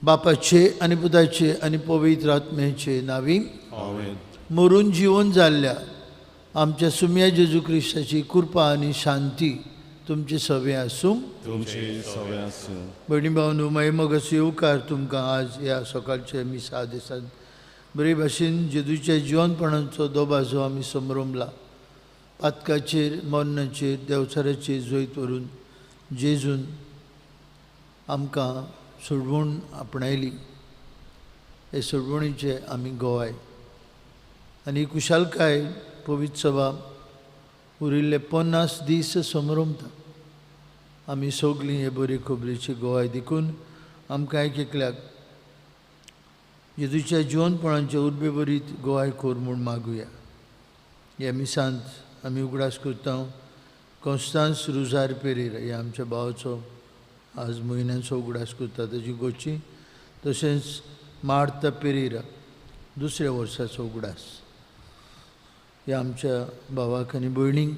बापाचे आनी पुताचे आनी पवित्र आत्म्याचे नावी आमेन. मरून जिवन जाल्ल्या आमच्या सुम्या जेजू क्रिस्ताची कृपा आनी शांती तुमचे सवे आसूं. तुमचे सगळे आसूं. भयणी भावनो मागीर मगस येवकार तुमकां आज ह्या सकाळच्या मिसा दिसांत बरे भाशेन जेजूच्या जिवनपणाचो दोबाजो आमी समरमला. पातकाचेर मरणाचेर देवचाराचेर जैत व्हरून जेजून आमकां सोडवून आपणायली. हे सोडवणीचे आमी गोवाय आनी कुशालकाय पवित्र सभा उरिल्ले 50 दीस समरमता. आमी सगलीं हे बरे खबरेची गोवाय देखून आमकां एकल्याक जेजूच्या जिवनपणाचे उर्बेभरीत गोवाय कोर म्हूण मागुया. ह्या मिसांत आमी उगडास करता कॉन्स्टान्स रुजार पेरेरा ह्या आमच्या भावाचो आज म्हयन्याचो उगडास करता ताची गोची. तशेंच मार्ता पेरेरा दुसऱ्या वर्साचो उगडास. ह्या आमच्या भावाक आनी भयणींक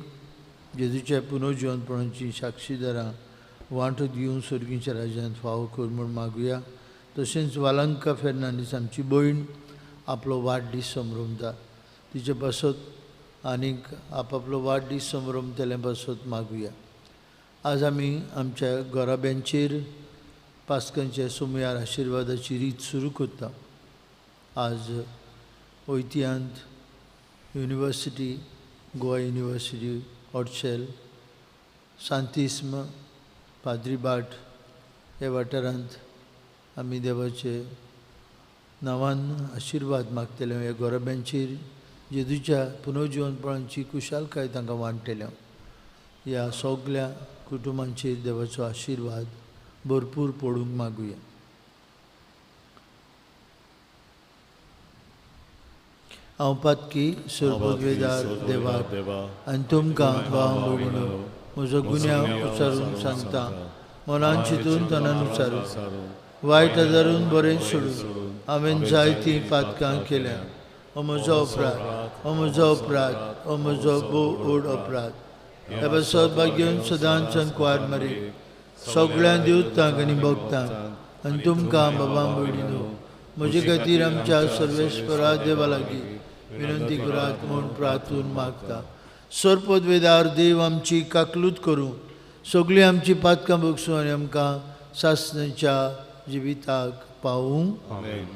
जेजूच्या पुनर्जिवनपणाची साक्षीदारां वांटो दिवन सर्गीच्या राज्यांत फावो कर म्हूण मागुया. तशेंच वालंका फेर्नांडीस आमची भयण आपलो वाडदीस समरमता. तिचे पासत आनीक आपलो वाडदीस समरमतले पासत मागुया. आज आमी आमच्या घोराब्यांचेर पास्कांच्या सुमयार आशिर्वादाची रीत सुरू करता. आज ओयत्यांत युनिवर्सिटी गोवा युनिवर्सिटी ऑर्चेल सांतिस्म पाद्रीबाट ह्या वाठारांत आमी देवाचे नांवान आशिर्वाद मागतले. ह्या घोराब्यांचेर जेजूच्या पुनर्जिवनपणाची कुशालकाय तांकां वांटल्या. ह्या सगल्या कुटुंबांचेर देवाचो आशिर्वाद भरपूर पडूंक मागुया. हांव पातकी सर्वोद्वेदार देवाक आनी तुमकां भाव भयणीनो म्हजो गुन्यांव उच्चारून सांगता. मनान चिंतून तनान उच्चारून वायट आदारून बरें सोडून हांवें जायतीं पातकां केल्या. हो म्हजो अपराध, हो म्हजो अपराध, हो म्हजो भोव व्हड अपराध. ह्या पासत भाग्यवन सदांच अंकवार मारी सगळ्या दिवतांक आनी भक्तांक आनी तुमकां बाबा भयणीनो म्हजे खातीर आमच्या सर्वेस्परा देवा लागीं विनंती करात म्हूण प्रार्थून मागता. सर्वोद्वेदार देव आमची काकलूत करूं, सगळीं आमची पातकां बगसूं आनी आमकां सासणेच्या जिविताक पावूं. आमेन.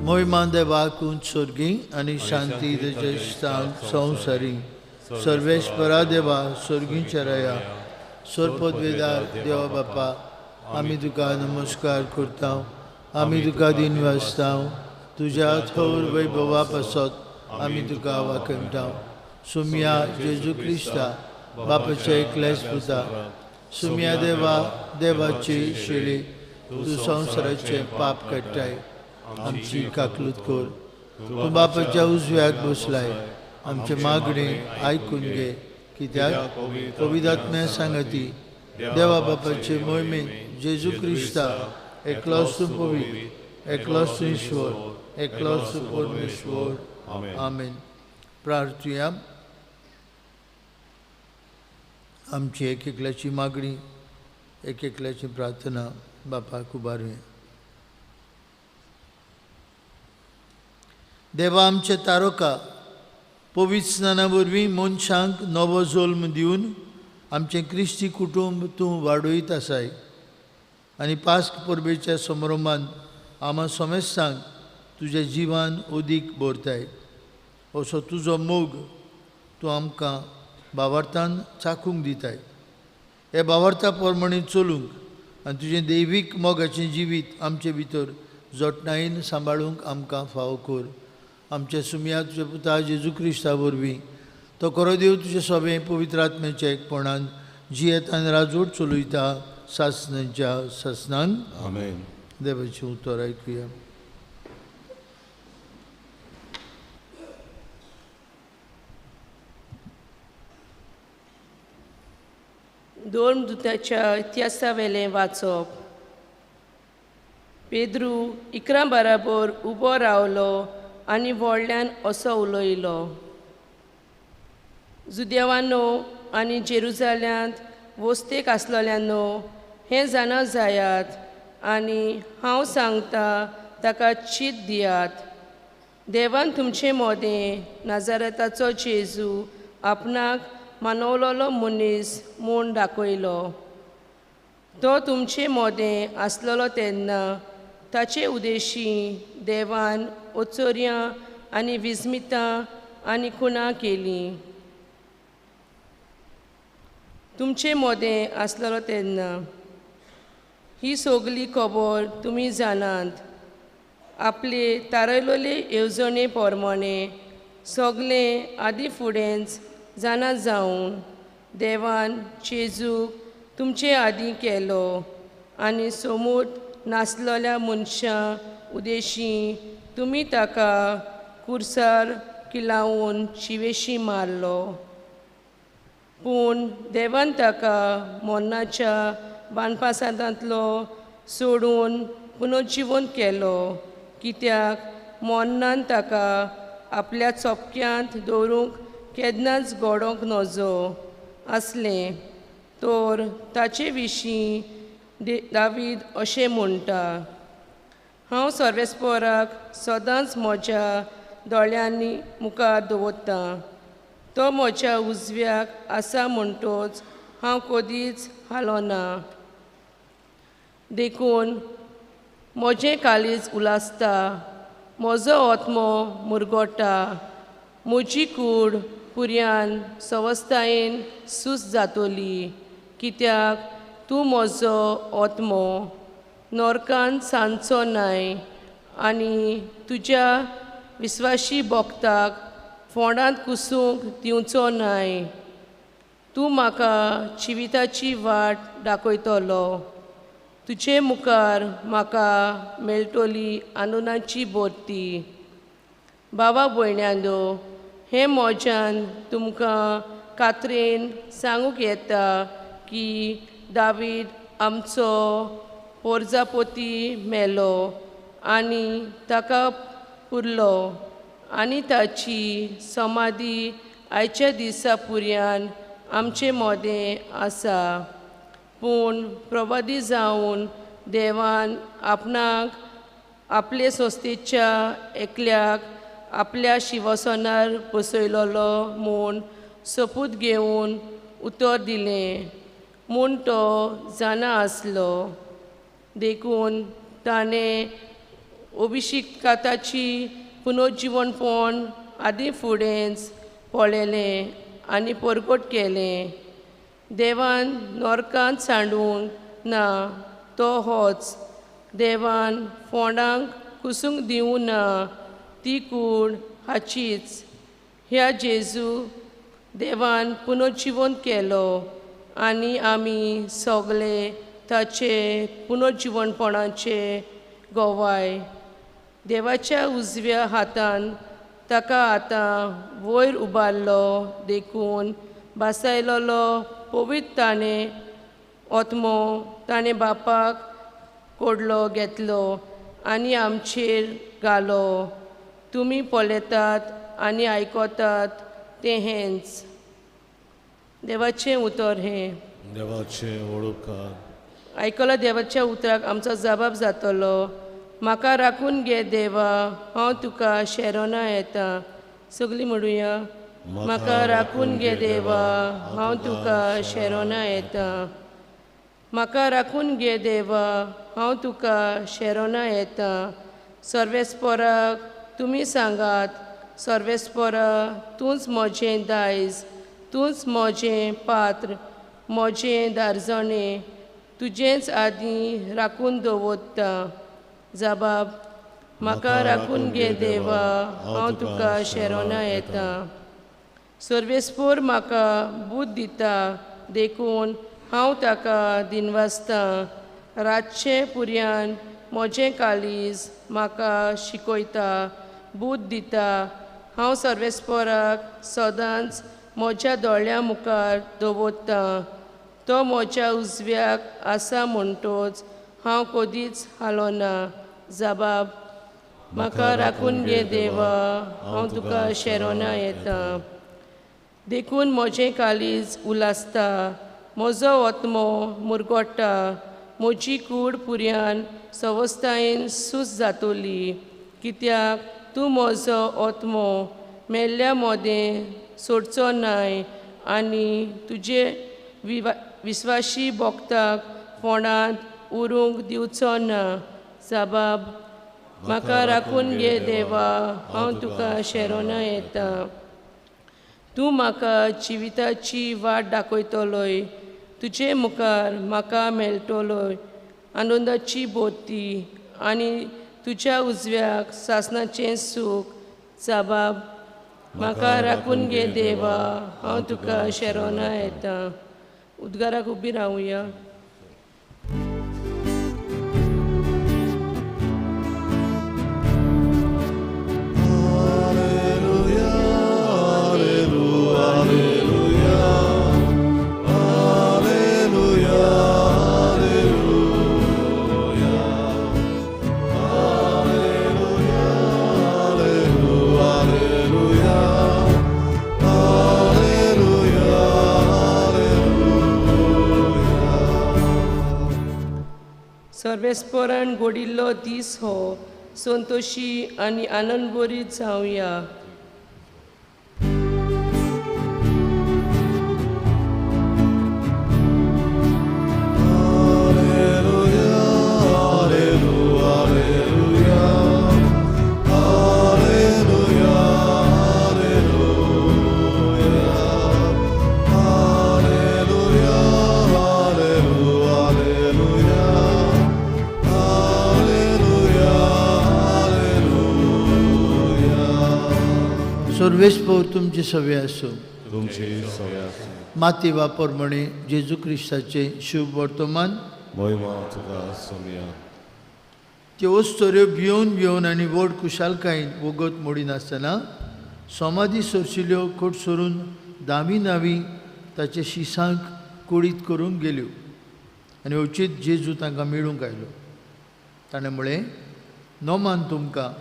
मोहिमा देवाक उंच स्वर्गी आनी शांती तेजे संवसारी सर्वेस्परा देवा स्वर्गीच्या राया सर्वोद्वेदार देवा बापा आमी तुका नमस्कार करता. आमी तुका दिनवासता. तुज्या थोर वैभवा पासत आमी तुका वाकणटा. सुम्या जेजू क्रिस्ता बापाचे एकल्याच पुता सुम्या देवा देवाची शिली तूं संवसाराचे पाप काडटाय. आमची काकलूत कर. तूं बापाच्या उजव्याक बसलाय. आमचे मागणे आयकून घे. कित्याक पवित्र आत्म्या सांगती देवा बापाचे मोहिमेन जेजू क्रिस्ता एकलोच तूं पवित्र, एकलोच तूं ईश्वर, एकलोच तूं परमेश्वर. आमेन. प्रार्थुया. आमची एकल्याची मागणी एकल्याची प्रार्थना बापाक उबारुया. देवा आमचे तारोका पवित्र स्नाना वरवीं मनशांक नवो जल्म दिवन आमचें क्रिस्ती कुटुंब तूं वाडयत आसाय आनी पास्क परबेच्या समारंभांत आमा समेस्तांक तुज्या जिवान उदीक भरताय. असो तुजो मोग तूं आमकां भावार्थान चाखूंक दिताय. हे भावार्था प्रमाणे चलूंक आनी तुजें दैवीक मोगाचें जिवीत आमचे भितर जोटणाईन सांबाळूंक आमकां फाव कर. आमच्या सुमया तुज्या पुता जेजू क्रिस्ता वरवीं तो खरो देव तुजे सोबे पवित्र आत्म्याच्या एकपणान जियेत आनी राजवट चलयता सासणांच्या सासणान. आमेन. देवाचें उतर आयकुया. दोन दुताच्या इतिहासा वेलें वाचप. पेद्रू इकरां बराबर उबो रावलो आनी व्हडल्यान असो उलयलो. जुदेवांनो आनी जेरुजाल्यांत वस्तेक आसलोल्यांनो, हें जाणा जायात आनी हांव सांगतां ताका चीत दियात. देवान तुमचें मोदें नाजारेताचो जेजू आपणाक मानवलोलो मनीस म्हूण दाखयलो. तो तुमचें मोदें आसलोलो तेन्ना ताचे उदेशीं देवान ओचोऱ्यां आनी विस्मितां आनी खुणां केलीं. तुमचें मोदें आसलोलो तेन्ना ही सगली खबर तुमी जाणात. आपले थारायलोले येवजणे पोरमाणें सगलें आदी फुडेंच जाणा जावन देवान जेजूक तुमचे आदीं केलो आनी समूट नासलोल्या मनशां उदेशीं तुमी ताका कुर्सार किलावून शिवेशी मारलो. पूण देवान ताका मोन्नाच्या बानपासांतलो सोडून पुनर्जिवन केलो, कित्याक मोन्नान ताका आपल्या चोपक्यांत दवरूंक केन्नाच घडोवंक नजो आसलें. तर ताचे विशीं दावीद अशें म्हणटा, हांव सर्वेस्पराक सदांच म्हज्या दोळ्यांनी मुखार दवरतां. तो म्हज्या उजव्याक आसा म्हणटच हांव कदींच हालोना. देखून म्हजें काळीज उलासता, म्हजो आत्मो मुरगोटा, म्हजी कूड पुर्यान सवस्थायेन सूस जातोली, कित्याक तूं म्हजो आत्मो नरकांत सांडचो न्हय आनी तुज्या विस्वाशी भक्ताक फोंडांत कुसूंक दिवचो न्हय. तूं म्हाका जिविताची वाट दाखयतलो. तुजे मुखार म्हाका मेळटली आनंदाची भरती. भावा भयण्यांनो, हें म्हज्यान तुमकां खात्रेन सांगूंक येता की दावीद आमचो पोरजापोती मेलो आनी ताका पुरलो आनी ताची समाधी आयच्या दिसा पुर्यान आमचें मोदें आसा. पूण प्रवादी जावन देवान आपणाक आपले सोस्तेच्या एकल्याक आपल्या शिवसनार बसयलोलो म्हूण सोपूत घेवन उतर दिलें म्हूण तो जाणा आसलो. देखून ताणें अभिशिक्ताची पुनर्जिवनपण आदी फुडेंच पळयलें आनी परगट केलें. देवान नरकांत सांडूंक ना तो होच. देवान फोंडांक कुसूंक दिवं ना ती कूड हाचीच. ह्या जेजू देवान पुनर्जिवन केलो आनी आमी सगळे ताचे पुनर्जिवनपणाचे गोवाय. देवाच्या उजव्या हातान ताका आतां वयर उबारलो. देखून बासायलोलो पवित्र ताणें आत्मो ताणें बापाक कोडलो घेतलो आनी आमचेर घालो. तुमी पळयतात आनी आयकतात तें हेंच. देवाचें उतर हें. देवाचें वळखकार. आयकला देवाच्या उतराक आमचो जबाब जातलो. म्हाका राखून घे देवा, हांव तुका शेरोना येता. सगळीं म्हणुया, म्हाका राखून घे देवा, हांव तुका शेरोना येता. म्हाका राखून घे देवा, हांव तुका शेरोना येता. सर्वेस्पराक तुमी सांगात, सर्वेस्परा तूंच म्हजें दायज, तूंच म्हजें पात्र, म्हजें दारजणें तुजेंच आदीं राखून दवरता. जबाब म्हाका राखून घे देवा, हांव तुका शेरोना येता. सर्वेस्पोर म्हाका बूद दिता, देखून हांव ताका दिनवासतां. रातचे पुर्यान म्हजें कालीज म्हाका शिकोयता, बूद दिता. हांव सर्वेस्पोराक सदांच म्हज्या दोळ्यां मुखार दवरतां. तो म्हज्या उजव्याक आसा म्हणटोच हांव कदींच हालोना. जबाब म्हाका राखून घे देवा, हांव तुका शेरोना येता. देखून म्हजें कालीज उलासता, म्हजो ओतमो मुरगोडटा. म्हजी कूड पुर्यान सवस्तायेन सूस जातोली, कित्याक तूं म्हजो ओतमो मेल्ल्या मोदें सोडचो नाय आनी तुजे विस्वाशी भोगताक फोंडांत उरूंक दिवचो ना. जबाब म्हाका राखून घे देवा, हांव तुका शेरोना येता. तूं म्हाका जिविताची वाट दाखयतलोय, तुजे मुखार म्हाका मेळटलोय आनंदाची बोती आनी तुज्या उजव्याक सासणाचें सूख. जबाब म्हाका राखून घे देवा, हांव तुका शेरोना येता. उद्गाराक उबी रावया. सर्वेस्परान घोडिल्लो दीस हो संतोशी आनी आनंदभरीत जावया. सर्वेस्पोर तुमची सवय असो. तुमची सवय आसूं. माती वापर म्हणे जेजू क्रिस्ताचे शुभ वर्तमान महिमा तुका सोमिया. त्यो वस्तोऱ्यो भियोन भियोन आनी व्हड कुशालकायेन वगत मोडिनासतना समाधी सरशिल्ल्यो खोट सोरून दावी नावी ताचे शिसांक कुडीत करूंक गेल्यो आनी अवचीत जेजू तांकां मेळूंक आयलो. ताणें म्हळें, नोमान तुमकां.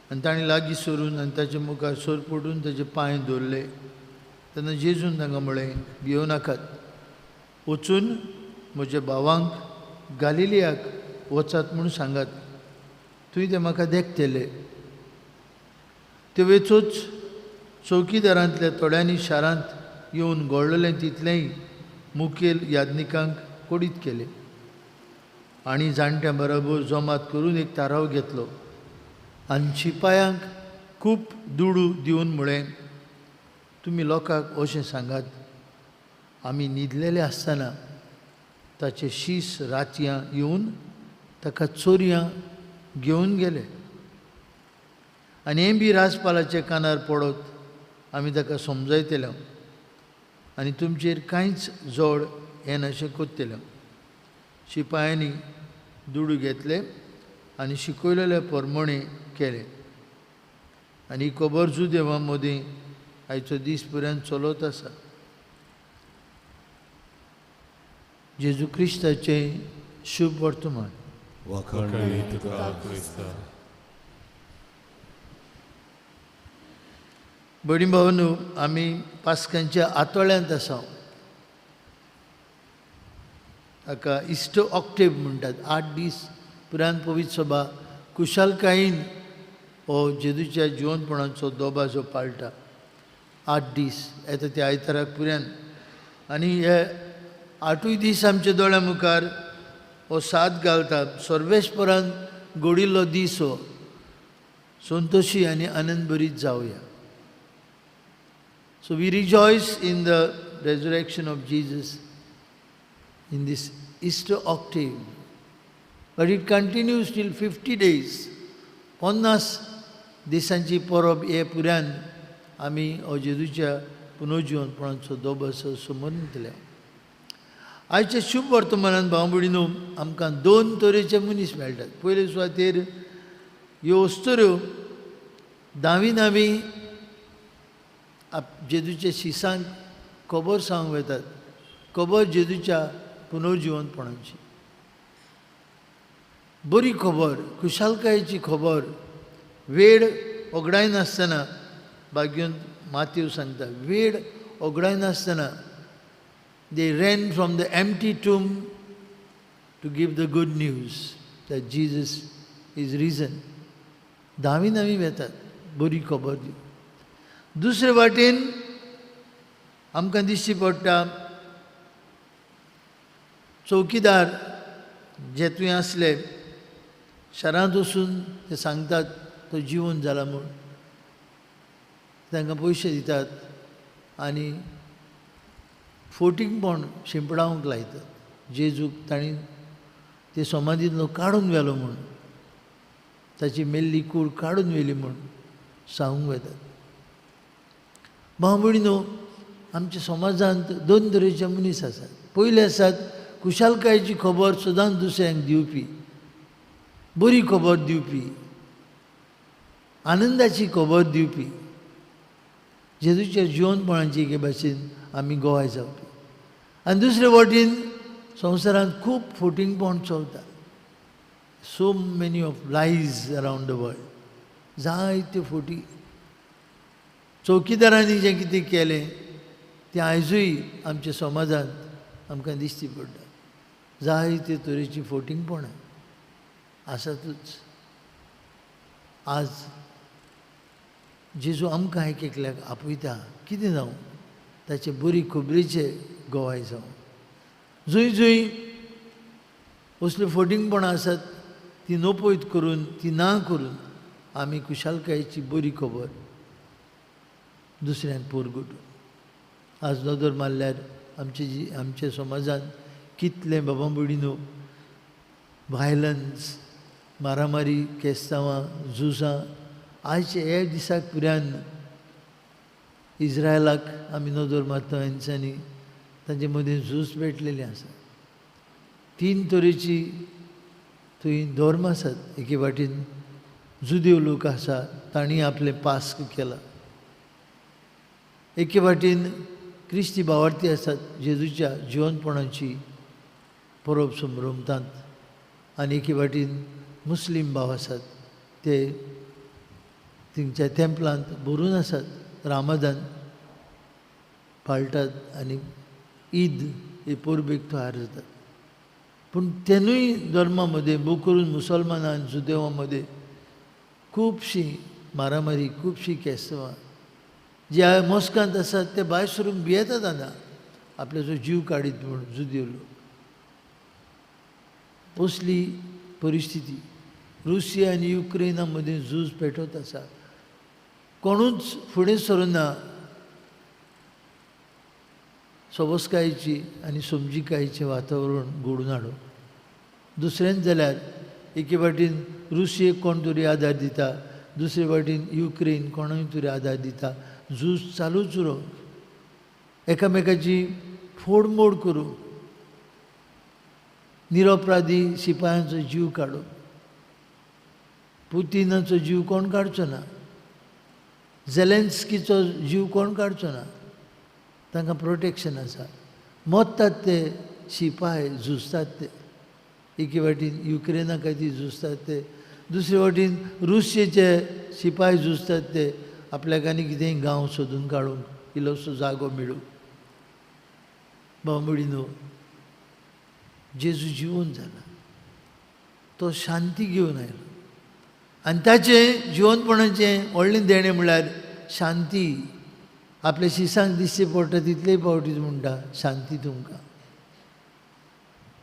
आनी ताणें लागीं सरून आनी ताचे मुखार सोर पडून ताचे पांय दवरले. तेन्ना जेजून तांकां म्हळें, भियो नाकात. वचून म्हज्या भावांक गालिलियाक वचात म्हूण सांगात, थंय ते म्हाका देखतेले. ते वेचूच चौकीदारांतल्या थोड्यांनी शारांत येवन घोळलेलें तितलेंय मुखेल यादनिकांक कोडीत केले आनी जाणट्यां बरोबर जमात करून एक थाराव घेतलो आनी शिपायांक खूब दुडू दिवन म्हळें, तुमी लोकांक अशें सांगात, आमी न्हिदलेले आसतना ताचे शीस रातयां येवन ताका चोरयां घेवन गेले आनी हें बी राजपालाच्या कानार पडत आमी ताका समजयतले आनी तुमचेर कांयच जोड हें अशें कोत्तलें. शिपायांनी दुडू घेतले आनी शिकयलेले प्रमाणे केलें आनी ही खबर जुदेवा मदीं आयचो दीस पर्यंत चलत आसा. जेजू क्रिस्ताचें शुभ वर्तमान. वखणी तुका क्रिस्त. बडी भावनो, आमी पास्कांच्या आतोळ्यांत आसा. हाका इस्ट ऑक्टेव म्हणटात. 8 दीस पुराण पवित्र सभा कुशालकायेन हो जेजूच्या जिवनपणाचो दोबा जो पाळटा. 8 दीस येता त्या आयताराक पुराण आनी हे 8 दीस आमच्या दोळ्या मुखार हो साथ घालता. सर्वेस्परान घोडिल्लो दीस हो संतोशी आनी आनंद भरीत जावया. So we rejoice in the resurrection of Jesus in this Easter octave. But it continues till 50 days. 50 दिसांची परब हे पुरान आमी हो जेजूच्या पुनर्जीवनपणाचो दोबस समोरून दिल्या. आयच्या शुभ वर्तमानांत भाव भयणीनो आमकां 2 तरेचे मनीस मेळटात. पयले सुवातेर ह्यो वस्तुऱ्यो दावी जेजूच्या शिसांक खबर सांगूंक येतात. खबर जेजूच्या पुनर्जीवनपणाची बरी खबर, खुशालकायेची खबर. वेळ ओगडाय नासतना भाग्यवंत माथ्यू सांगता, वेळ ओगडाय नासतना they ran from the empty tomb to give the good news that Jesus is risen. दावी येतात बरी खबर दी. दुसरे वाटेन आमकां दिश्टी पडटा चौकीदार जे तुवें असले शारांत वचून ते सांगतात तो जिवन जाला म्हूण. तांकां पयशे दितात आनी फोटिंगपण शिंपडावंक लायतात. जेजूक तांणी ते समाधींतलो काडून व्हेलो म्हूण, ताची मेल्ली कूड काडून व्हेली म्हूण सांगूंक येतात. भाव भयणीनो, आमच्या समाजांत 2 तरेचे मनीस आसात. पयले आसात खुशालकायेची खबर सदांच दुसऱ्यांक दिवपी, बरी खबर दिवपी, आनंदाची खबर दिवपी. जेजूच्या जिवनपणाची एके भाशेन आमी गोवाय जावपी. आनी दुसरे वटेन संवसारांत खूब फोटिंगपण चलता. So many of lies around the world. जायत्यो फोटी. चौकीदारांनी जें कितें केलें तें आयजूय आमच्या समाजांत आमकां दिश्टी पडटा. जायते तरेची फोटिंगपणां आसातूच. आज जेजू आमकां एक एकल्याक आपयता. कितें जावं ताचे बरी खबरेचे गोवाय जावं. जंय जंय असल्यो फोटिंगपणां आसात ती नोपयत करून, ती ना करून आमी खुशालकायेची बरी खबर दुसऱ्यांक पोरगोटूं. आज नदर मारल्यार आमच्या समाजांत कितले बाबा भयणीनो व्हायलन्स, मारामारी, केस्तांवां, झुजां. आयचे हे दिसाक पुरान इस्रायलाक आमी नदर मारता हेंच्यांनी तांचे मदीं झूज पेटलेली आसा. 3 तरेची थंय धर्म आसात. एके वाटेन जुदेव लोक आसा, तांणी आपले पास्क केला. एके वाटेन क्रिस्ती भावार्थी आसात, जेजूच्या जिवनपणाची परब संभ्रमतात. आनी एके वाटेन मुस्लीम भाव आसात, ते तेंच्या टेंपलांत भरून आसात, रामादान पाळटात आनी ईद हे परबेक तयार जातात. पूण तेनूय धर्मा मदें, भोव करून मुसलमानां आनी जुदेवां मदें खुबशीं मारामारी, खुबशीं केस्तांवां जे मॉस्कांत आसात ते भायर सरूंक भियेतात. आतां आपल्याचो जीव काडीत म्हूण जुदेव लोक. असली परिस्थिती रुसिया आनी युक्रेना मदें झूज पेटत आसा. कोणूच फुडें सरुना सोबस्कायेची आनी समजिकायेचें वातावरण घडोवन हाडूंक. दुसरेंच जाल्यार एके वाटेन रुसियेक कोण तरी आदार दिता, दुसरे वाटेन युक्रेन कोणाय तरी आदार दिता. झूज चालूच उरोवंक, एकामेकाची फोडमोड करूंक, निरपराधी शिपायांचो जीव काडूंक. पुतिनाचो जीव कोण काडचो ना, झेलेन्स्कीचो जीव कोण काडचो ना. तांकां प्रोटेक्शन आसा. मरतात ते शिपाय, झुजतात ते. एके वाटेन युक्रेना खातीर झुजतात ते, दुसरे वाटेन रुसियेचे शिपाय झुजतात ते आपल्याक आनी कितेंय गांव सोदून काडूंक, इल्लोसो जागो मेळूंक. बांबडीनो, जेजू जिवन जाला, तो शांती घेवन आयलो. आनी ताचें जिवनपणाचें व्हडलें देणें म्हळ्यार शांती. आपल्या शिसांक दिश्टी पडटा तितलेय फावटी म्हणटा शांती तुमकां.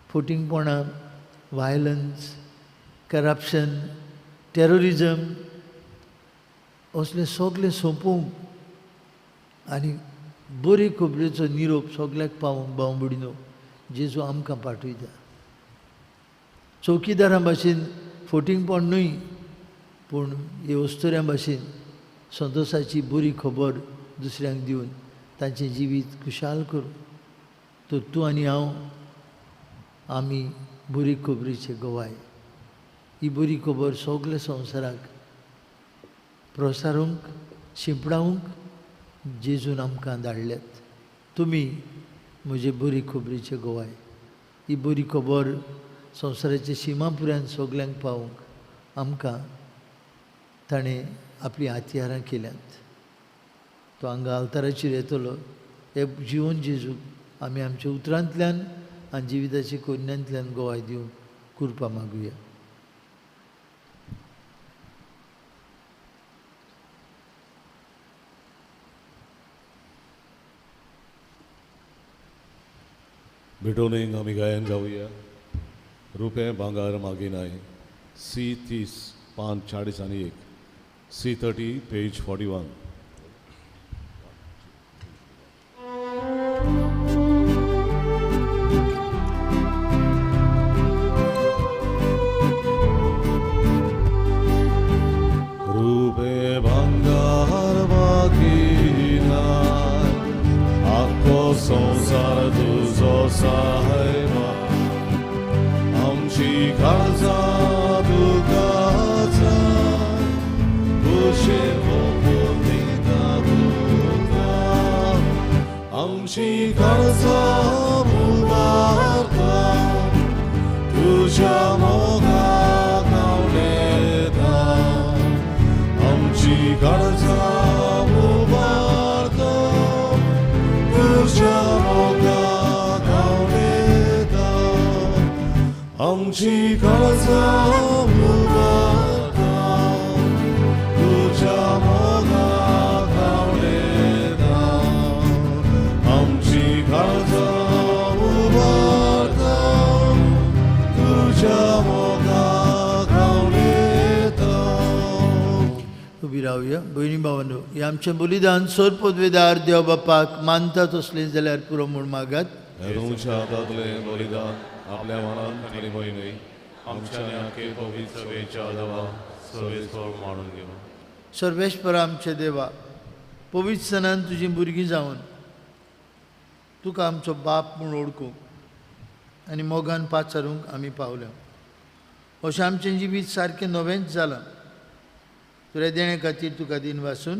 फोटिंगपणां, व्हायलन्स, करप्शन, टेररिजम असलें सगळें सोंपोवंक आनी बरे खबरेचो निरोप सगळ्याक पावोवंक बांबडीनो जेजू आमकां पाठयता. चौकीदारां भाशेन फोटींग पडनूय पूण हे वस्तुऱ्यां भाशेन संतोशाची बरी खबर दुसऱ्यांक दिवन तांचें जिवीत खुशाल करूं. तर तूं आनी हांव आमी बरी खबरीचे गवाय. ही बरी खबर सगल्या संवसाराक प्रसारूंक शिंपडावंक जेजून आमकां धाडल्यात. तुमी म्हजे बरी खबरीचे गवाय. ही बरी खबर संवसाराच्या शिमापुऱ्यान सगल्यांक पावोवंक आमकां ताणें आपली हातयारां केल्यात. तो हांगा अवताराचेर येतलो हे जिवन जेजूक आमी आमच्या उतरांतल्यान आनी जिविताच्या कोन्यांतल्यान गवाय दिवन कुरपा मागुया. भेटोनेक आमी गायन गावया. रुपये भांगार मागिनाय. C30 पान 40 आनी 1. C30 page 41. रुपये भांगार मागिनाय. आख्खो संवसार तुजो साहेबा. आमची काळजां तुका जाय. खुशेन भोंवतयता तुका. आमची काळजां उबारता. तुज्या मोगाक हांव नेता. आमची काळजां उबारता. तुज्या मोगाक हांव नेता. आमची काळजां उबारता. तुज्या मोगाक हांव नेता. आमची काळजां उबारता. तुज्या मोगाक हांव नेता. उबी रावया. भयणी भावांनो, हे आमचें बलिदान सोर पदवेदार देव बापाक मानता तसलें जाल्यार पुरो म्हूण मागात. हे तुमच्या हातांतलें बलिदान आपल्या मनांत आनी भयणी आमच्या आखे पवित्र वेच्या देवा सर्वेस्वर मानून घेवं. सर्वेश्वर आमचे देवा, पवित्र सणान तुजीं भुरगीं जावन तुका आमचो बाप म्हूण ओळखूंक आनी मोगान पाचारूंक आमी पावल्या. अशें आमचें जिवीत सारकें नवेंच जालां. तुऱ्या देणे खातीर तुका दिन वासून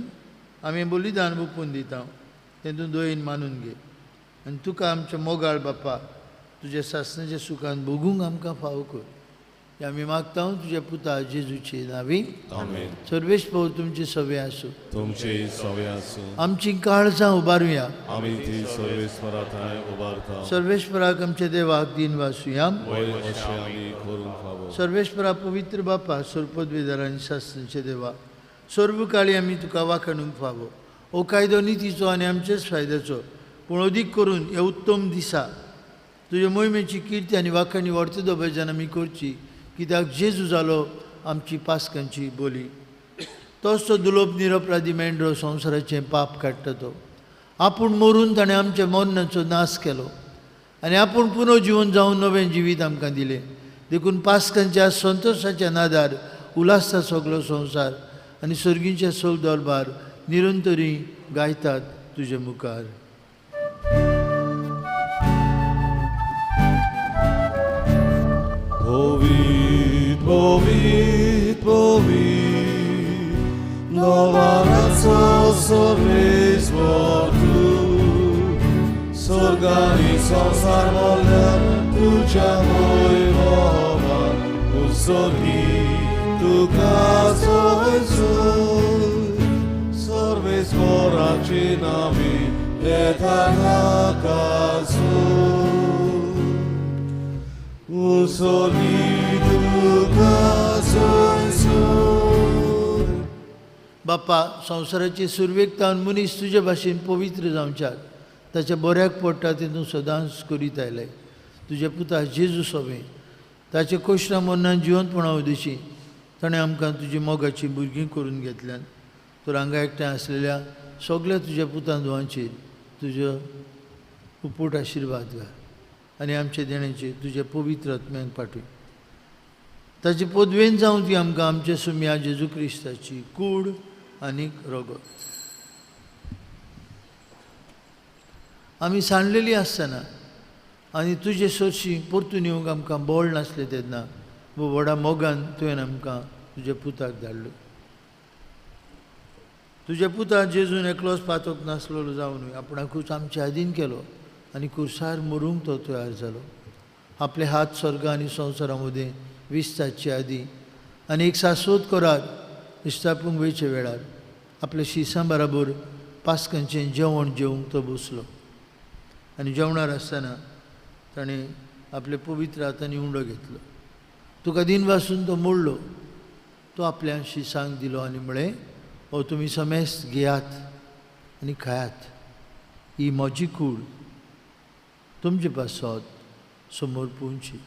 आमी बलिदान बुकून दिता. तेतून दोयेन मानून घे आनी तुका आमच्या मोगाळ बापा तुज्या सासणाच्या सुखान भोगूंक आमकां फावो कर. हे आमी मागता तुज्या पुता जेजूचे नांवी. आमेन. सर्वेस्वर तुमची सवय आसूं. तुमची सवय आसूं. आमची काळजां उबारुया. आमी ती सर्वेस्वरांताय उबारता. सर्वेश्वराक आमच्या देवाक दिन वासुया. वय अशें आमी करूंक फावो. सर्वेश्वरा पवित्र बापा, सोरपदवेदार आनी शास्त्रांचे देवा, सर्व काळी आमी तुका वाखाणूंक फावो. हो कायदो नितीचो आनी आमचेच फायद्याचो, पूण अदीक करून हे उत्तम दिसा तुज्या मोहिमेची किर्ती आनी वाखाणी व्हरता दोबेजान आमी करची. कित्याक जेजू जालो आमची पासकांची बोली. तोच तो दुलोप निरपराधी मेंढरो संवसाराचें पाप काडटा तो. आपूण मरून ताणें आमच्या मरणाचो नाश केलो आनी आपूण पुनर्जीवन जावन नवें जिवीत आमकां दिलें. देखून पासकांच्या संतोशाच्या नादार उलासता सगलो संवसार आनी सर्गींचे सोल दरबार निरंतरी गायतात तुजे मुखार. Povit, povit, povit, nowaco सर्वेस्वर तू. स्वर्गानी संसार मोल्यार तुज्या मोहिमावान उत्सर्गी तुका सोयसून. सर्वेस्वराची नावी येता नाकासून. बापा, संवसाराची सुरवेकतावन मनीस तुजे भाशेन पवित्र जावच्याक ताच्या बऱ्याक पडटा तेतून सदांच करीत आयले. तुज्या पुता जेजू सोबे ताचे कोश्टां मरणान जिवंतपणा उदेशी ताणें आमकां तुजी मोगाची भुरगीं करून घेतल्यान. तर हांगा एकठांय आसलेल्या सगळ्या तुज्या पुतां दुवांचेर तुजो उपूट आशिर्वाद घाल आनी आमचे देणेचे तुजे पवित्र आत्म्यांक पाठय. ताची पदवेन जावं ती आमकां आमच्या सुम्या जेजू क्रिस्ताची कूड आनीक रगत. आमी सांडलेली आसतना आनी तुजे सरशी परतून येवंक आमकां बळ नासले तेन्ना व्हडा मोगान तुवें आमकां तुज्या पुताक धाडलो. तुज्या पुताक जेजून एकलोच पातोक नासलेलो जावनूय आपणाकूच आमचे आदीन केलो आनी कुर्सार मरूंक तो तयार जालो. आपले हात स्वर्ग आनी संवसारा मदें विस्ताचे आदी आनी एक शाश्वत कोरात इश्टापूंक वयचे वेळार आपल्या शिसां बराबर पास्कांचें जेवण जेवंक तो बसलो. आनी जेवणार आसतना ताणें आपले पवित्र हातांनी उंडो घेतलो. तुका दिन पासून तो मोडलो. तो आपल्या शिसांक दिलो आनी म्हळें, ओ तुमी समेस्त घेयात आनी खायात. ही म्हजी कूड तुमचे पासत समोर पोवची.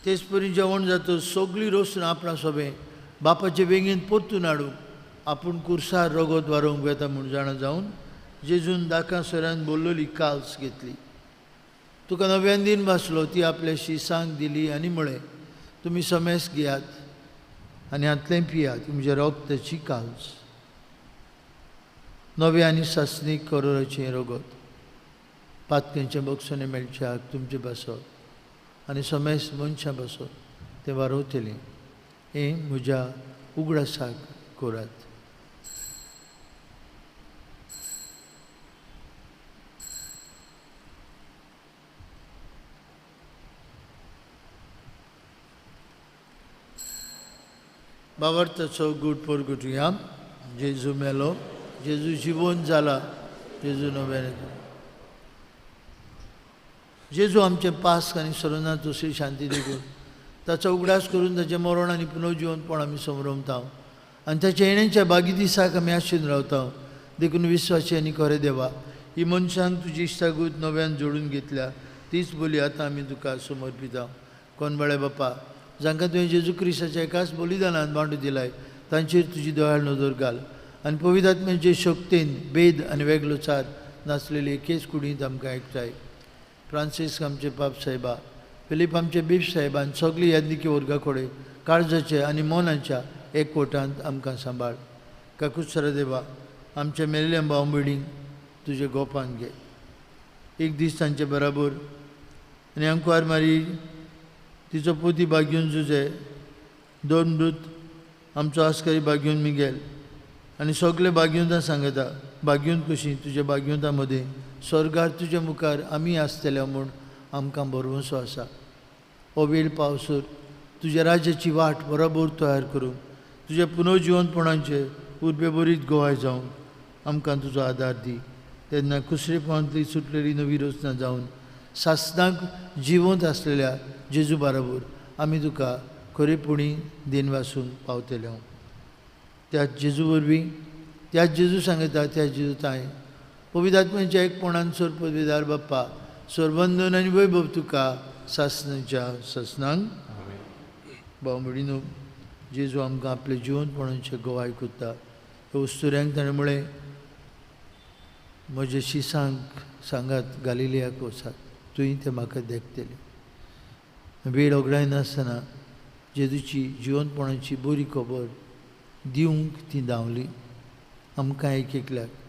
तेच परी जेवण जाता सगळीं रोसून आपणा सोबे बापाचे वेगेन परतून हाडूंक आपूण कुर्सार रगत वारोवंक वेता म्हूण जाणा जावन जेजून दाकां सोऱ्यान बोल्लोली काल्स घेतली. तुका नव्यान दिन भासलो ती आपल्या शिसांक दिली आनी म्हळें, तुमी समेस्त घेयात आनी हातलें पियात. म्हज्या रगताची काल्स. नवे आनी सासणीक करोराचें रगत पातकेंचें बक्षणे मेळच्याक तुमचे बसत आनी समेस्त मनशां बसत तें वारोवतलें. हें म्हज्या उगडासाक करात. बाबार्थाचो गूड परगटुया. जेजू मेलो, जेजू जिवंत जाला, जेजू नव्यान येता. जेजू आमचे पास्क आनी सरोनात दुसरी शांती देखून ताचो उगडास करून ताचें मरण आनी पुनर्जिवनपण आमी समरमता आनी ताच्या येण्याच्या बागी दिसाक आमी आशेन रावता. देखून विस्वासी आनी खरें देवा, ही मनशांक तुजी इश्टागूत नव्यान जोडून घेतल्या तीच बोली आतां आमी तुका समर्पिता. कोणबाळे बापा, जांकां तुवें जेजू क्रिस्ताच्या एकाच बलिदानांत बांडू दिलाय तांचेर तुजी दयाळ नदर घाल आनी पवित्र आत्म्याचे शक्तीन भेद आनी वेगळोचार नासलेली एकेच कुडींत आमकां एकठांय. फ्रांसीस आमचे पाप साहेबा, फिलीप आमचे बीप साहेब आनी सगळीं यादनिकी वर्गा कडेन काळजाचे आनी मनाच्या एकवटांत आमकां सांबाळ. काकुत्सरा देवा, आमच्या मेल्ल्या भाव भयणींक तुजे गोपान घे. एक दीस तांचे बराबर आनी अंकुआर मारी तिचो पोती बागेवन झुजे. दोन दूत आमचो आस्करी बागेवन मिगेल आनी सगळे बागेवंतां सांगता, बागेवंत कशीं तुज्या बागेवंतां मदें स्वर्गार तुज्या मुखार आमी आसतल्या म्हूण आमकां भरवंसो आसा. हो वेळ पावसर तुज्या राज्याची वाट बरोबर तयार करूंक तुज्या पुनर्जिवनपणाचे उर्बे बरीत गोवाय जावन आमकां तुजो आदार दी. तेन्ना कुसरेपणांतली सुटलेली नवी रचना जावन सासणाक जिवंत आसलेल्या जेजू बरोबर आमी तुका खरेपणी दिन वासूंक पावतले. त्याच जेजू वरवीं त्याच जेजू सांगता त्याच जेजू ताय पवित्र आत्म्याच्या एकपणान सोर पदवीदार बाप्पा सोरबंदन आनी वैभव तुका सासणाच्या ससनांक. भाव भयणीनो, जेजू आमकां आपले जिवंतपणाचे गोवाय कोत्ता. ह्या उस्तुऱ्यांक ताणें म्हळें, म्हज्या शिसांक सांगात गालिलियाक वचात, तुवें तें म्हाका देखतलें. वेळ ओगडाय नासतना जेजूची जिवंतपणाची बरी खबर दिवंक ती धांवली. आमकां एक एकल्याक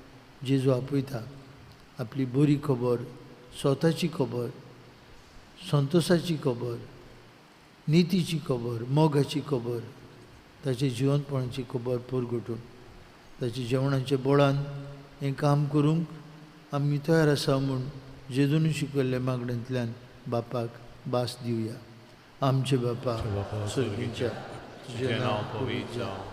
जेजू आपयता आपली बरी खबर, स्वताची खबर, संतोशाची खबर, नितीची खबर, मोगाची खबर, ताचे जिवंतपणाची खबर परगटून ताच्या जेवणाच्या बोळान हें काम करूंक आमी तयार आसा म्हूण जेजून शिकयल्ल्या मागण्यांतल्यान बापाक भास दिवया. आमचे बापा स्वर्गीच्या, तुजें नांव पवित्र जावं,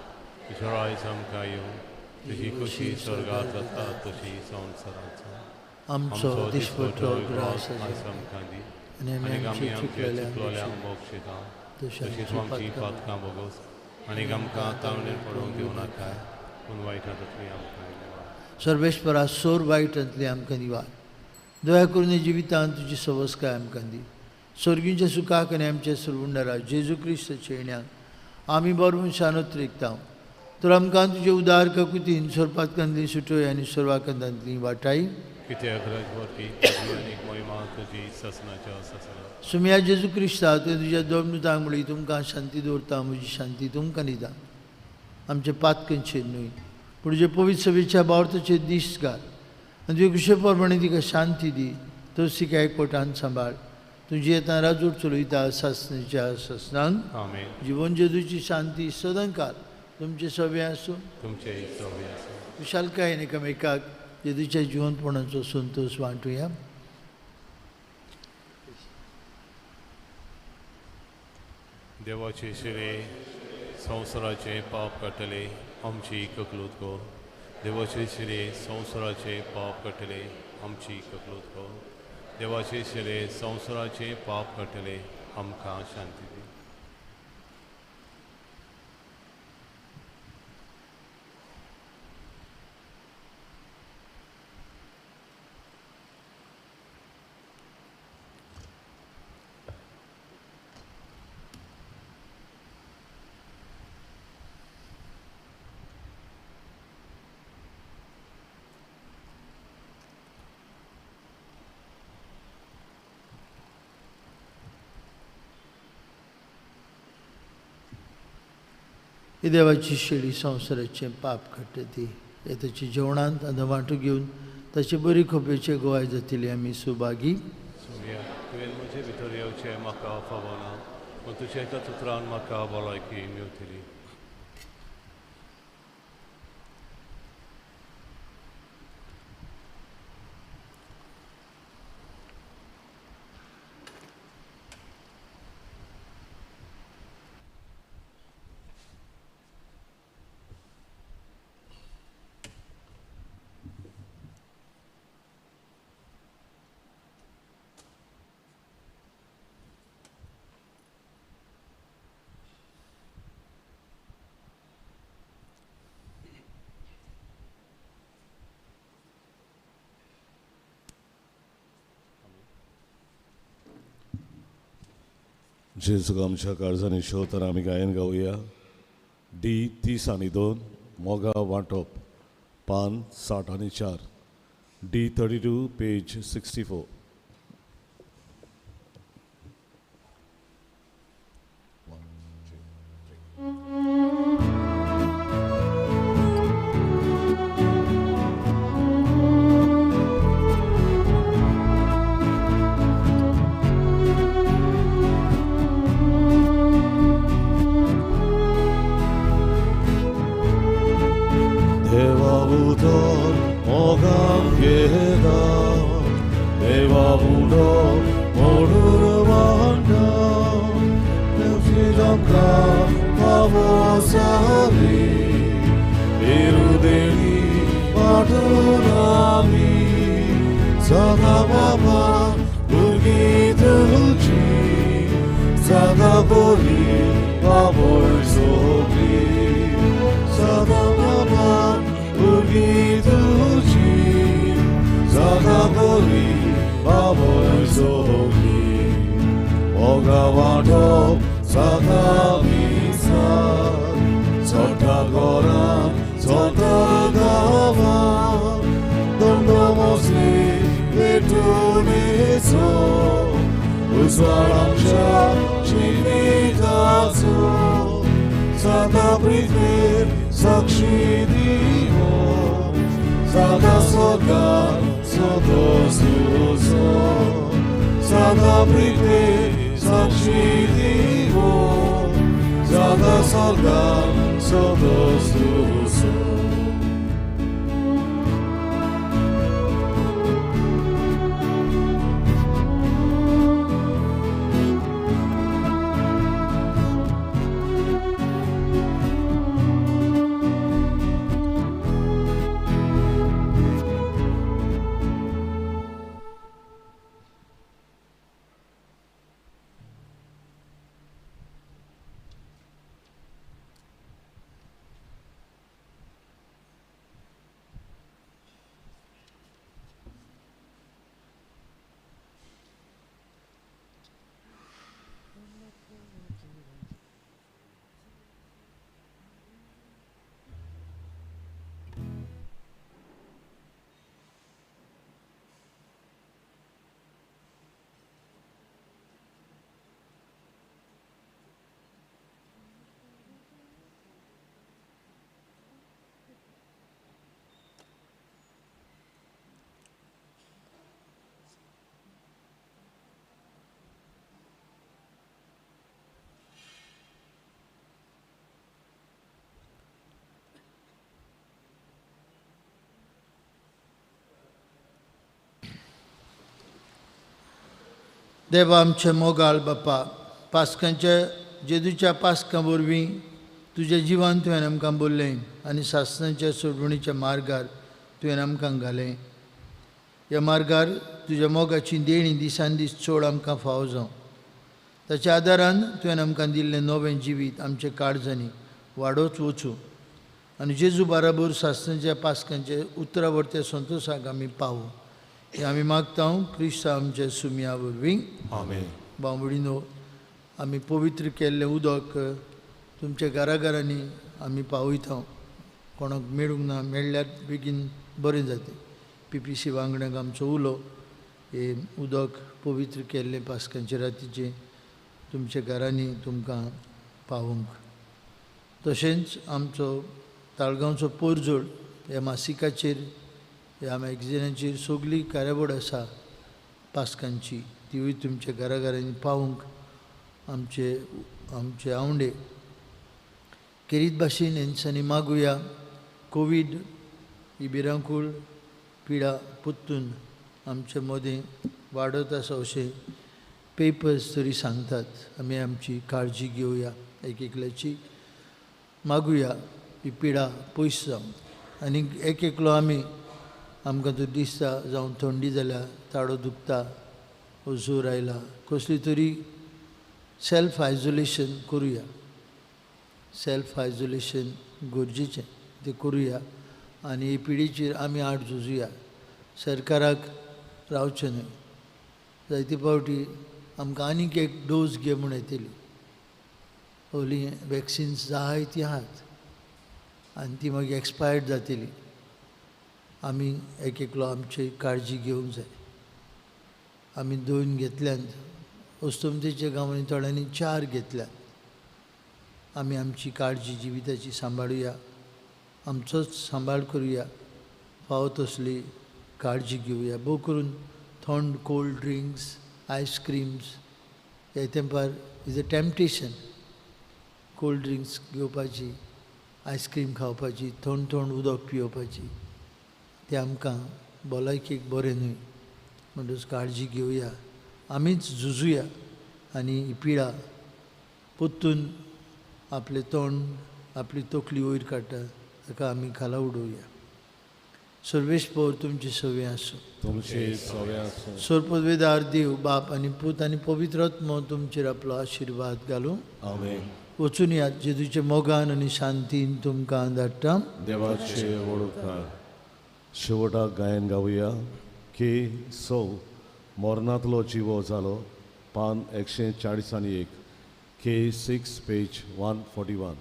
तुजो रायज आमकां येवं, तुजी खुशी स्वर्गांत जाता तशी संवसारांत जावं. आमचो दिसपट्टो ग्रास आमकां दी आनी आनी आमी आमचे चुकलेल्यांक चुकलोल्यांक मोक्ष दिता. तशीच आमची आमची पातकां भोगोस आनी आमकां तावणेर पडोवंक दिवं नाकाय, पूण वायटांतली आमकां निवार. सर्वेश्वरा सोर वायटांतली आमकां निवार. दया करून जिवितांत तुजी सवस्काय आमकां दी. स्वर्गीच्या सुखाक आनी आमच्या सुरवंडरा जेजू क्रिस्ताच्या येण्याक आमी बरोवन शानोत रिकता तर आमकां तुजे उदार ककुतीन स्वरपात कंदी सुटोय आनी सर्वा कंदांतली वाटाई कित्याक राजवटी आनीक महिमा तुजी ससनाच्या ससना सुम्या जेजू क्रिस्ता ते तुज्या दोमनुतांक म्हळी तुमकां शांती दवरता म्हजी शांती तुमकां दिता आमचे पातकंचेर न्हय पूण तुजे पवित्र सभेच्या बावर्थाचे दीस घाल आनी तुजे कुशे प्रमाणे तिका शांती दी तोसिका एकवटान सांबाळ तुजी येता राजूर चलयता सासणेच्या ससनांक आमेन जीवन जेजूची शांती सदांकाल तुमचे सभे आसूं तुमचे सवय आसा विशालकायेन एकामेकाक जेजूच्या जिवंतपणाचो संतोष वांटुया देवाचे शिरे संवसाराचे पाप काडटले आमची ककलूत कर देवाचे शिरे संवसाराचे पाप काडटले आमची ककलूत कर देवाचे शिरे संवसाराचे पाप काडटले आमकां शांती दी ही देवाची शेळी संवसाराचे पाप काडटा ती ताची जेवणांत आनी वांटो घेवन ताचे बरी खोपेचे गोवाय जातली आमी सुभागी सुमया तुवें म्हजे भितर येवचें म्हाका फावो ना पूण तुज्या एका उतरान म्हाका भलायकी मेवतली जेजूक आमच्या काळजांनी शेवताना आमी गायन गावया D30 मोगा वांटप पान 60 D32 पेज 64 देवा आमचे मोगाळ बाप्पा, पास्कांच्या जेजूच्या पास्कां वरवीं तुज्या जिवान तुवें आमकां बोल्लें आनी सासणाच्या सोडवणीच्या मार्गार तुवें आमकां घालें. ह्या मार्गार तुज्या मोगाची देणी दिसान दीस चड आमकां फावो जावं. ताच्या आदारान तुवें आमकां दिल्लें नवें जिवीत आमचे काळजांनी वाडोवच वचूं आनी जेजू बाराबर सासणाच्या पास्कांचे उतरावर्त्या संतोशाक आमी पावूं. हे आमी मागता क्रिस्ता आमच्या सुमया वरवीं. आमेन. बांबडीनो, आमी पवित्र केल्लें उदक तुमच्या घराघरांनी आमी पावयता. कोणाक मेळूंक ना, मेळ्ळ्यार बेगीन बरें जाता. PPC वांगड्यांक आमचो उलो हे उदक पवित्र केल्लें पास्कांचे रातीचें तुमच्या घरांनी तुमकां पावोवंक. तशेंच आमचो ताळगांवचो पोरजोड ह्या मासिकाचेर ह्या मॅगझिनाचेर सगळी कार्यावळ आसा पास्कांची, तिवूय तुमच्या घराघरांनी पावोवंक आमचे आवंडे. केरीत भाशेन हेंच्यांनी मागुया. कोवीड ही भिरांकूळ पिडा पुत्तून आमचे मदें वाडत आसा अशें पेपर्स तरी सांगतात. आमी आमची काळजी घेवया, एक एकल्याची मागुया ही पिडा पयस जावं. आनी एक एकलो आमी आमकां तो दिसता जावं थंडी जाल्या, ताळो दुखता, जोर आयला, कसली तरी सेल्फ आयसोलेशन करुया. सेल्फ आयसोलेशन गरजेचें, तें करुया आनी हे पिडीचेर आमी आड झुजुया. सरकाराक रावचें न्हय. जायते फावटी आमकां आनीक एक डोस घे म्हूण येतली. हवली वॅक्सिन्स जाय ती आहात आनी ती मागीर एक्सपायर्ड जातली. आमी एक एकलो आमची काळजी घेवंक जाय. आमी 2 घेतल्यात, अस्तोमतेच्या गांवांनी थोड्यांनी 4 घेतल्यात. आमी आमची काळजी जिविताची सांबाळुया, आमचोच सांबाळ करुया, फावो तसली काळजी घेवया. भोव करून थंड कोल्ड ड्रिंक्स, आयस्क्रीम्स ह्या तेंपार इज अ टॅम्पटेशन. कोल्ड ड्रिंक्स घेवपाची, आयस्क्रीम खावपाची, थंड थंड उदक पिवपाची, तें आमकां भलायकेक बरें न्हय. म्हणटच काळजी घेवया, आमीच झुजुया आनी ही पिडा पोत्तून आपलें तोंड, आपली तकली वयर काडटा ताका आमी खाला उडोवया. सर्वेस्पर तुमचे सवे आसूं. तुमचे सवे आसूं. सोरपदवेदार देव, बाप आनी पूत आनी पवित्र आत्मो तुमचेर आपलो आशिर्वाद घालूं. आमेन. वचून या जेजूच्या मोगान आनी शांतीन तुमकां धाडटा. देवाचे वळखार. शेवटाक गायन गावया. K. मोरनांतलो जिवो जालो, पान 141. K6 page 141.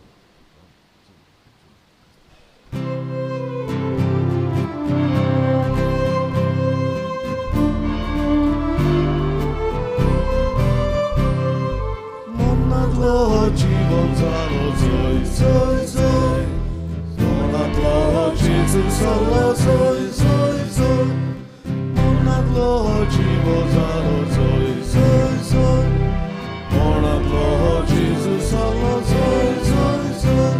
Moronatlo jiwo zalo, zoj, zoj, zoj. Moronatlo Jezus zalo, zoj, zoj, zoj. Moronatlo jiwo zalo, zoj, zoj, zoj. Moronatlo Jezus zalo, zoj, zoj, zoj.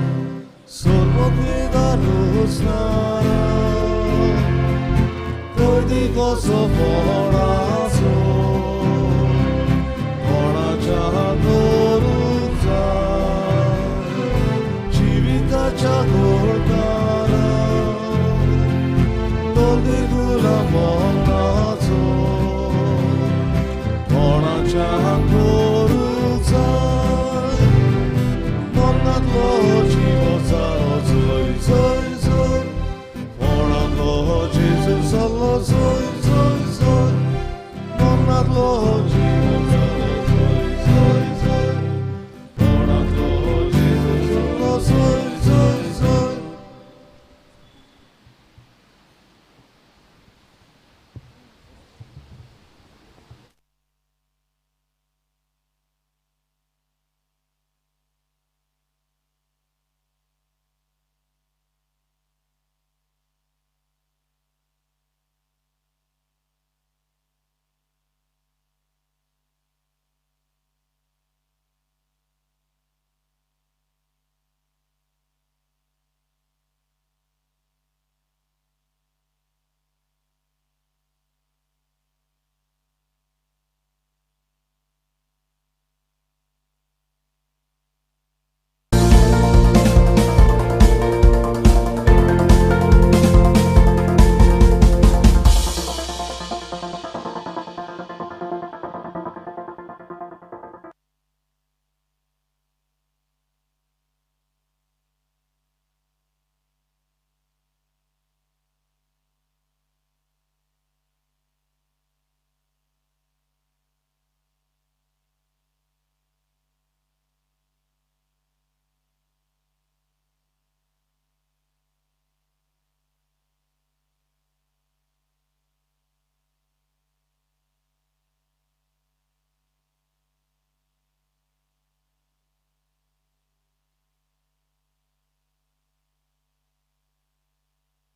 Sorpodvedar usnara, Dojdi koso porazo, Poracha doruza, Jivita chagortara, Doldi gula monazo, Poracha doruza, Monatlo jivo zalo, zoj, zoj, zoj. Monatlo Jezus zalo, zoj, zoj, zoj. Monatlo